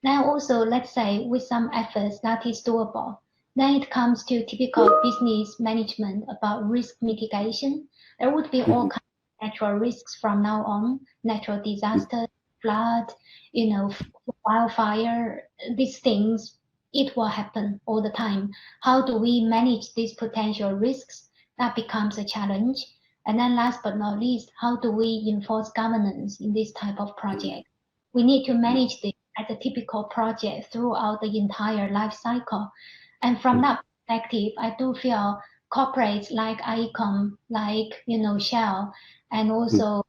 Now also, let's say with some efforts that is doable. Then it comes to typical business management about risk mitigation. There would be all kinds of natural risks from now on, natural disaster, flood, wildfire, these things, it will happen all the time. How do we manage these potential risks? That becomes a challenge. And then last but not least, how do we enforce governance in this type of project? We need to manage this as a typical project throughout the entire life cycle. And from that perspective, I do feel corporates like AECOM, like, Shell, and also,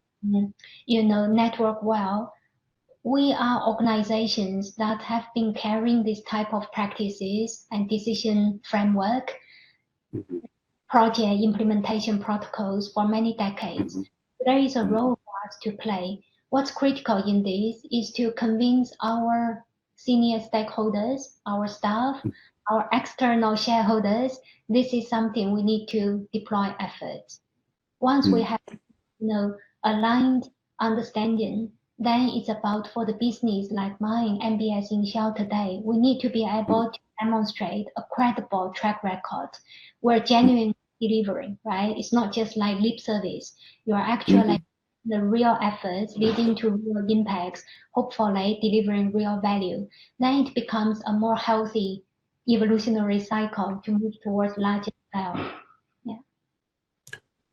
Network Well, we are organizations that have been carrying this type of practices and decision framework, project implementation protocols for many decades. There is a role for us to play. What's critical in this is to convince our senior stakeholders, our staff, our external shareholders, this is something we need to deploy efforts. Once we have, aligned understanding, then it's about for the business like mine, MBS in Shell today, we need to be able to demonstrate a credible track record. We're genuinely delivering, right? It's not just like lip service. You're actually the real efforts leading to real impacts, hopefully delivering real value. Then it becomes a more healthy evolutionary cycle to move towards larger scale. Yeah.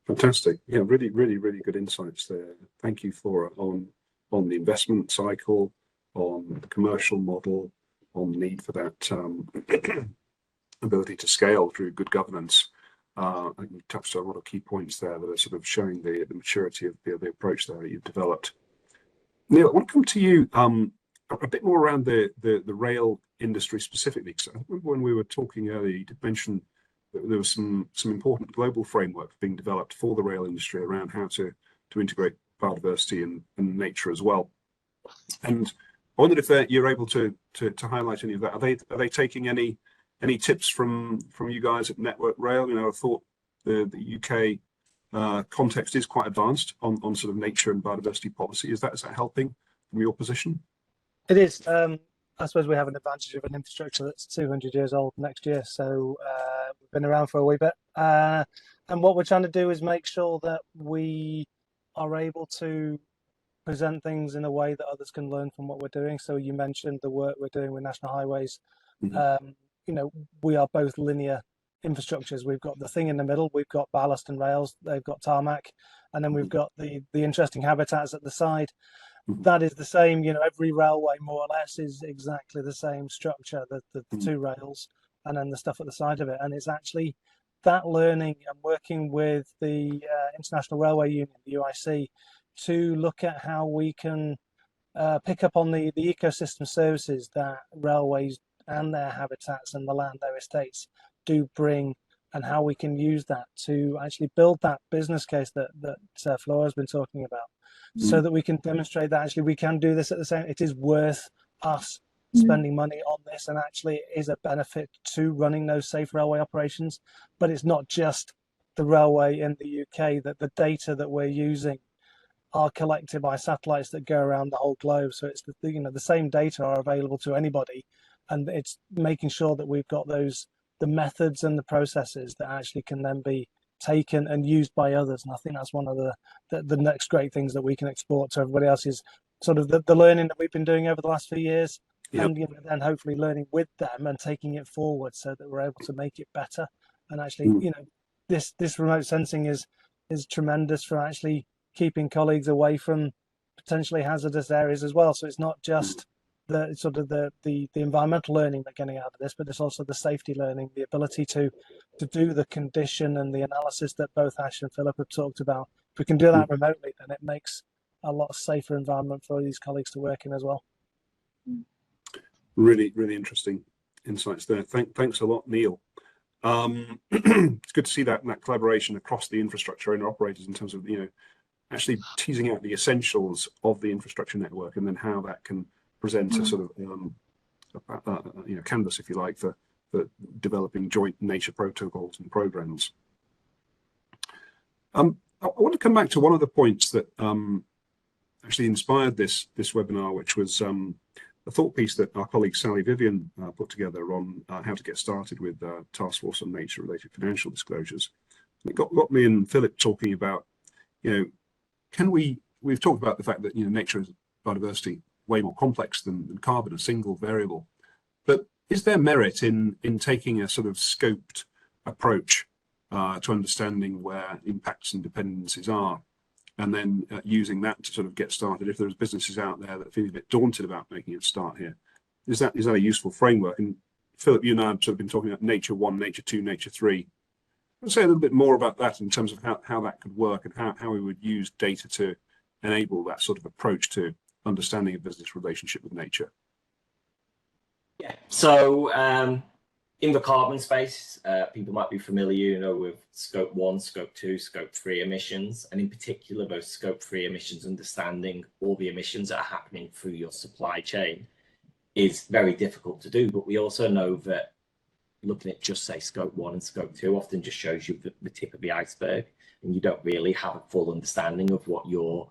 Fantastic. Yeah, really, really, really good insights there. Thank you, Flora, on the investment cycle, on the commercial model, on the need for that ability to scale through good governance. I think you touched on a lot of key points there that are sort of showing the maturity of the approach there that you've developed. Neil, I want to come to you a bit more around the rail industry specifically. Because I remember when we were talking earlier, you did mention that there was some important global framework being developed for the rail industry around how to integrate biodiversity and nature as well. And I wondered if you're able to highlight any of that. Are they taking any tips from you guys at Network Rail? I thought the UK context is quite advanced on sort of nature and biodiversity policy. Is that helping from your position? It is. I suppose we have an advantage of an infrastructure that's 200 years old next year, so we've been around for a wee bit. And what we're trying to do is make sure that we are able to present things in a way that others can learn from what we're doing. So you mentioned the work we're doing with National Highways. We are both linear infrastructures. We've got the thing in the middle, we've got ballast and rails, they've got tarmac, and then we've got the interesting habitats at the side. That is the same, every railway more or less is exactly the same structure, the two rails and then the stuff at the side of it. And it's actually that learning and working with the International Railway Union, the UIC, to look at how we can pick up on the ecosystem services that railways and their habitats and the land, their estates do bring, and how we can use that to actually build that business case that Flora has been talking about, so that we can demonstrate that actually we can do this at the same. It is worth us spending money on this, and actually it is a benefit to running those safe railway operations. But it's not just the railway in the UK, that the data that we're using are collected by satellites that go around the whole globe. So it's the same data are available to anybody, and it's making sure that we've got the methods and the processes that actually can then be taken and used by others. And I think that's one of the next great things that we can export to everybody else, is sort of the learning that we've been doing over the last few years. And then hopefully learning with them and taking it forward so that we're able to make it better. And actually, this remote sensing is tremendous for actually keeping colleagues away from potentially hazardous areas as well. So it's not just the sort of the environmental learning they're getting out of this, but it's also the safety learning, the ability to do the condition and the analysis that both Ash and Philip have talked about. If we can do that remotely, then it makes a lot safer environment for these colleagues to work in as well. Really, really interesting insights there. Thanks a lot, Neil. It's good to see that collaboration across the infrastructure and operators in terms of actually teasing out the essentials of the infrastructure network, and then how that can present a sort of canvas, if you like, for developing joint nature protocols and programs. I want to come back to one of the points that actually inspired this webinar, which was a thought piece that our colleague Sally Vivian put together on how to get started with Task Force on Nature-related financial disclosures. And it got me and Philip talking about, we've talked about the fact that, nature is biodiversity way more complex than carbon, a single variable. But is there merit in taking a sort of scoped approach to understanding where impacts and dependencies are, and then using that to sort of get started if there's businesses out there that feel a bit daunted about making a start here? Is that a useful framework? And Philip, you and I have sort of been talking about Nature 1, Nature 2, Nature 3. I'll say a little bit more about that in terms of how that could work and how we would use data to enable that sort of approach to understanding a business relationship with nature. Yeah, so in the carbon space, people might be familiar, with Scope 1, Scope 2, Scope 3 emissions, and in particular, those Scope 3 emissions, understanding all the emissions that are happening through your supply chain is very difficult to do. But we also know that looking at just, say, Scope 1 and Scope 2 often just shows you the tip of the iceberg, and you don't really have a full understanding of what your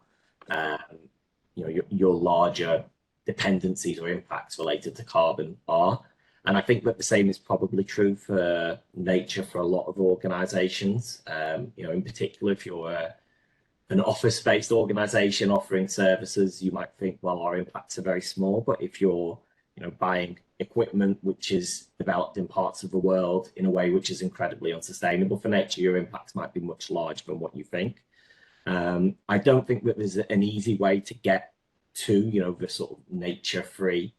larger dependencies or impacts related to carbon are. And I think that the same is probably true for nature for a lot of organizations. In particular, if you're an office-based organization offering services, you might think, well, our impacts are very small. But if you're buying equipment which is developed in parts of the world in a way which is incredibly unsustainable for nature, your impacts might be much larger than what you think. I don't think that there's an easy way to get to the sort of nature-free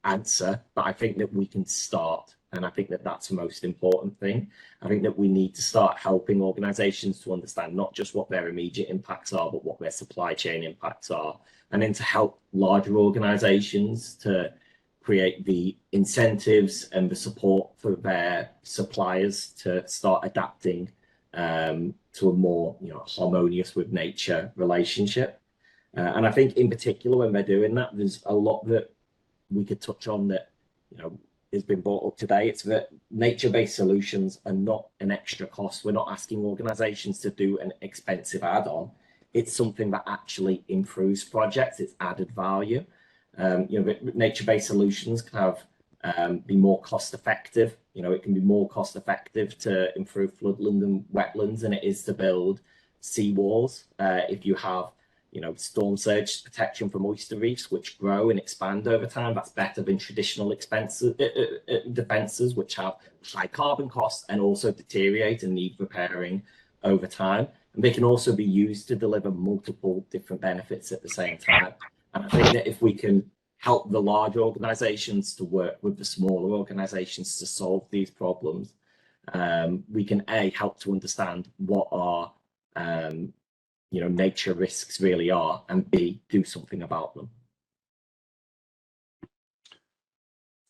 answer, but I think that we can start, and I think that that's the most important thing. I think that we need to start helping organizations to understand not just what their immediate impacts are, but what their supply chain impacts are, and then to help larger organizations to create the incentives and the support for their suppliers to start adapting to a more harmonious with nature relationship. And I think in particular when they're doing that, there's a lot that we could touch on that has been brought up today. It's that nature-based solutions are not an extra cost. We're not asking organizations to do an expensive add-on. It's something that actually improves projects. It's added value. Nature-based solutions can be more cost-effective. It can be more cost-effective to improve floodland and wetlands than it is to build seawalls. If you have storm surge protection from oyster reefs, which grow and expand over time, that's better than traditional defences, which have high carbon costs and also deteriorate and need repairing over time. And they can also be used to deliver multiple different benefits at the same time. And I think that if we can help the large organizations to work with the smaller organizations to solve these problems, we can help to understand what our nature risks really are, and B, do something about them.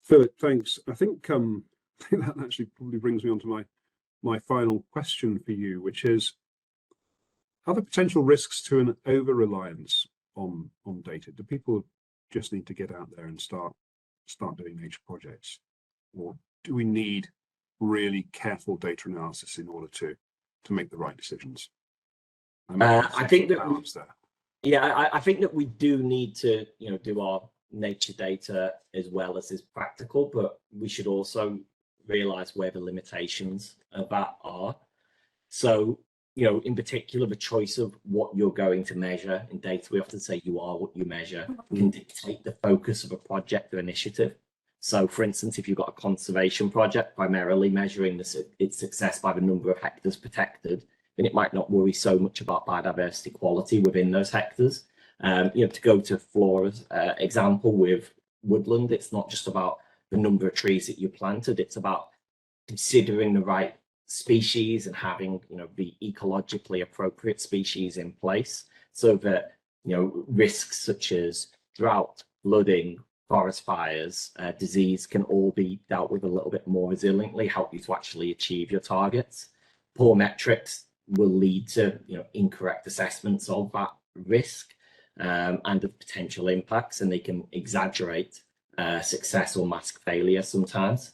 Philip, thanks. I think that actually probably brings me on to my final question for you, which is, are there potential risks to an over-reliance on data? Do people just need to get out there and start doing nature projects, or do we need really careful data analysis in order to make the right decisions? I think that I think that we do need to do our nature data as well as is practical, but we should also realize where the limitations of that are. So in particular, the choice of what you're going to measure in data, we often say you are what you measure, can dictate the focus of a project or initiative. So for instance, if you've got a conservation project primarily measuring its success by the number of hectares protected, then it might not worry so much about biodiversity quality within those hectares. To go to Flora's example with woodland, it's not just about the number of trees that you planted, it's about considering the right species and having the ecologically appropriate species in place, so that risks such as drought, flooding, forest fires, disease can all be dealt with a little bit more resiliently, help you to actually achieve your targets. Poor metrics will lead to incorrect assessments of that risk and of potential impacts, and they can exaggerate success or mask failure sometimes.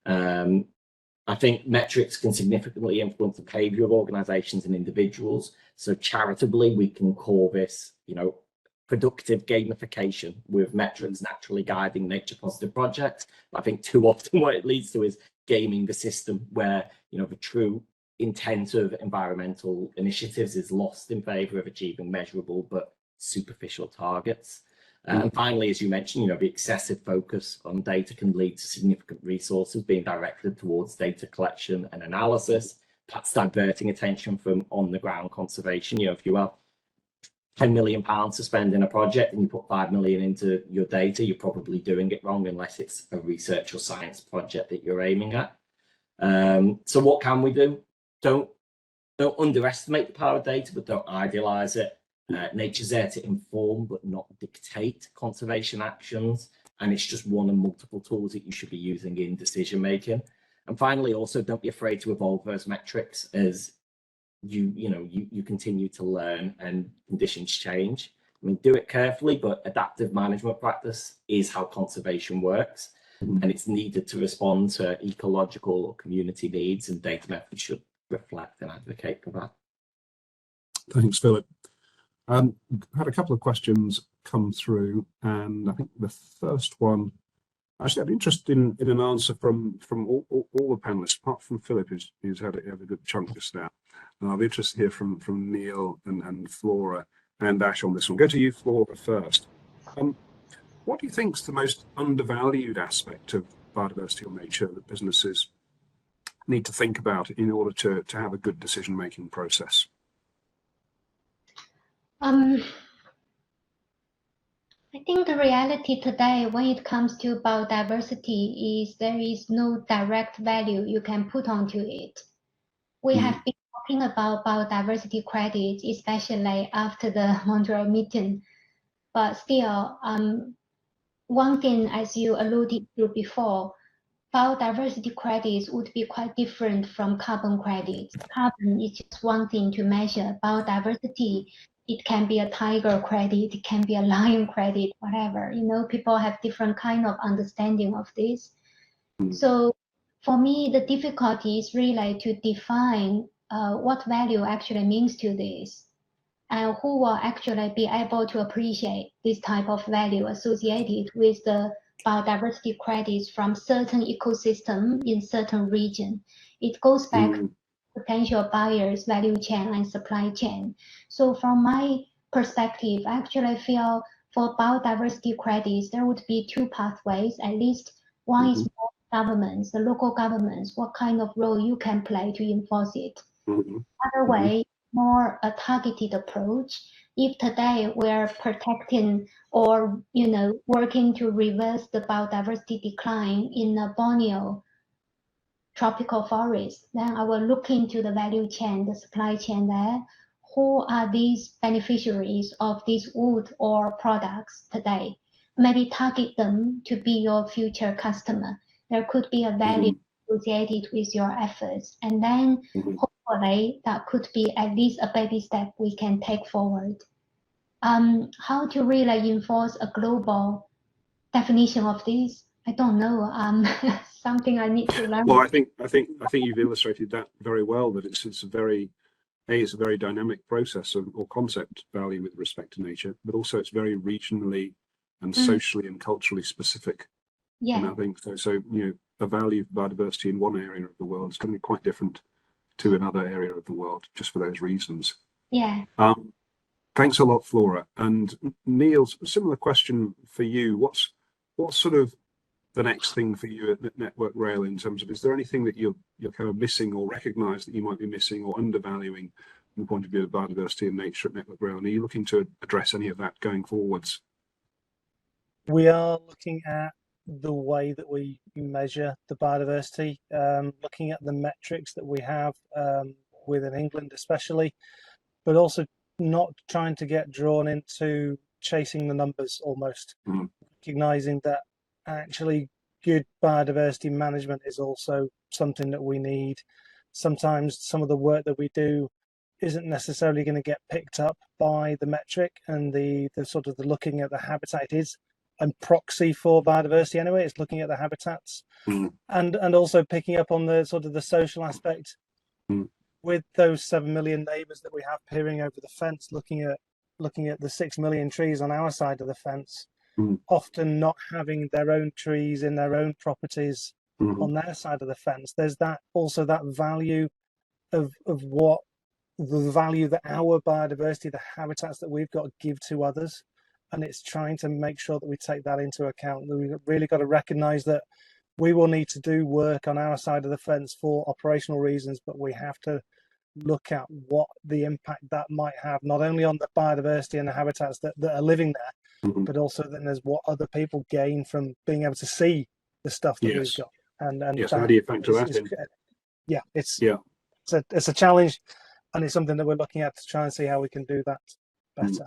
I think metrics can significantly influence the behavior of organizations and individuals. So charitably, we can call this, productive gamification, with metrics naturally guiding nature positive projects. But I think too often what it leads to is gaming the system, where, the true intent of environmental initiatives is lost in favor of achieving measurable but superficial targets. And finally, as you mentioned, the excessive focus on data can lead to significant resources being directed towards data collection and analysis. That's diverting attention from on-the-ground conservation. If you have £10 million to spend in a project and you put 5 million into your data, you're probably doing it wrong, unless it's a research or science project that you're aiming at. So what can we do? Don't underestimate the power of data, but don't idealize it. Nature's there to inform but not dictate conservation actions, and it's just one of multiple tools that you should be using in decision making. And finally, also, don't be afraid to evolve those metrics as you continue to learn and conditions change. I mean, do it carefully, but adaptive management practice is how conservation works, and it's needed to respond to ecological or community needs, and data methods should reflect and advocate for that. Thanks, Philip. Had a couple of questions come through, and I think the first one, actually, I'm interested in an answer from all the panelists, apart from Philip, who's had a good chunk just now. And I'll be interested to hear from Neil and Flora and Ash on this one. Go to you, Flora, first. What do you think is the most undervalued aspect of biodiversity or nature that businesses need to think about in order to have a good decision-making process? I think the reality today when it comes to biodiversity is there is no direct value you can put onto it. We have been talking about biodiversity credits, especially after the Montreal meeting, but still, one thing, as you alluded to before, biodiversity credits would be quite different from carbon credits. Carbon is just one thing to measure. Biodiversity, it can be a tiger credit, it can be a lion credit, whatever. People have different kind of understanding of this. So for me, the difficulty is really to define what value actually means to this, and who will actually be able to appreciate this type of value associated with the biodiversity credits from certain ecosystem in certain region. It goes back to potential buyers, value chain, and supply chain. So from my perspective, I actually feel for biodiversity credits, there would be two pathways. At least one is more governments, the local governments, what kind of role you can play to enforce it. Other way, more a targeted approach. If today we're protecting or working to reverse the biodiversity decline in the Borneo tropical forest, then I will look into the value chain, the supply chain there. Who are these beneficiaries of these wood or products today? Maybe target them to be your future customer. There could be a value associated with your efforts, and then hopefully that could be at least a baby step we can take forward. How to really enforce a global definition of this? I don't know. Something I need to learn. Well, I think you've illustrated that very well. That it's a very dynamic process or concept value with respect to nature, but also it's very regionally and socially and culturally specific. Yeah. And I think so. The value of biodiversity in one area of the world is going to be quite different to another area of the world, just for those reasons. Yeah. Thanks a lot, Flora. And Neil, similar question for you. What's sort of the next thing for you at Network Rail in terms of, is there anything that you're kind of missing or recognise that you might be missing or undervaluing from the point of view of biodiversity and nature at Network Rail? And are you looking to address any of that going forwards? We are looking at the way that we measure the biodiversity, looking at the metrics that we have within England especially, but also not trying to get drawn into chasing the numbers almost, recognising that actually good biodiversity management is also something that we need. Sometimes some of the work that we do isn't necessarily going to get picked up by the metric and the sort of the looking at the habitat. It is a proxy for biodiversity anyway. It's looking at the habitats and also picking up on the sort of the social aspect with those 7 million neighbours that we have peering over the fence, looking at the 6 million trees on our side of the fence, often not having their own trees in their own properties on their side of the fence. There's that also that value of what the value that our biodiversity, the habitats that we've got, give to others, and it's trying to make sure that we take that into account. We've really got to recognise that we will need to do work on our side of the fence for operational reasons, but we have to look at what the impact that might have, not only on the biodiversity and the habitats that are living there, but also then there's what other people gain from being able to see the stuff that we've got. And yes, how do you factor that in? Yeah, it's a challenge, and it's something that we're looking at to try and see how we can do that better.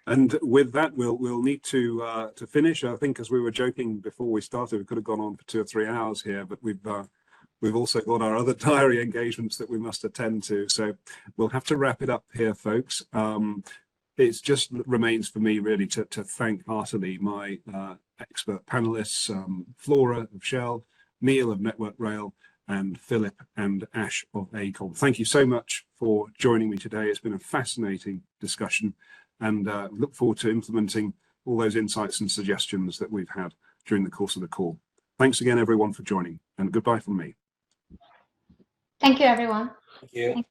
And with that, we'll need to finish. I think, as we were joking before we started, we could have gone on for 2 or 3 hours here, but we've also got our other diary engagements that we must attend to. So we'll have to wrap it up here, folks. It just remains for me really to thank heartily my expert panelists, Flora of Shell, Neil of Network Rail, and Philip and Ash of AECOM. Thank you so much for joining me today. It's been a fascinating discussion, and look forward to implementing all those insights and suggestions that we've had during the course of the call. Thanks again, everyone, for joining, and goodbye from me. Thank you, everyone. Thank you.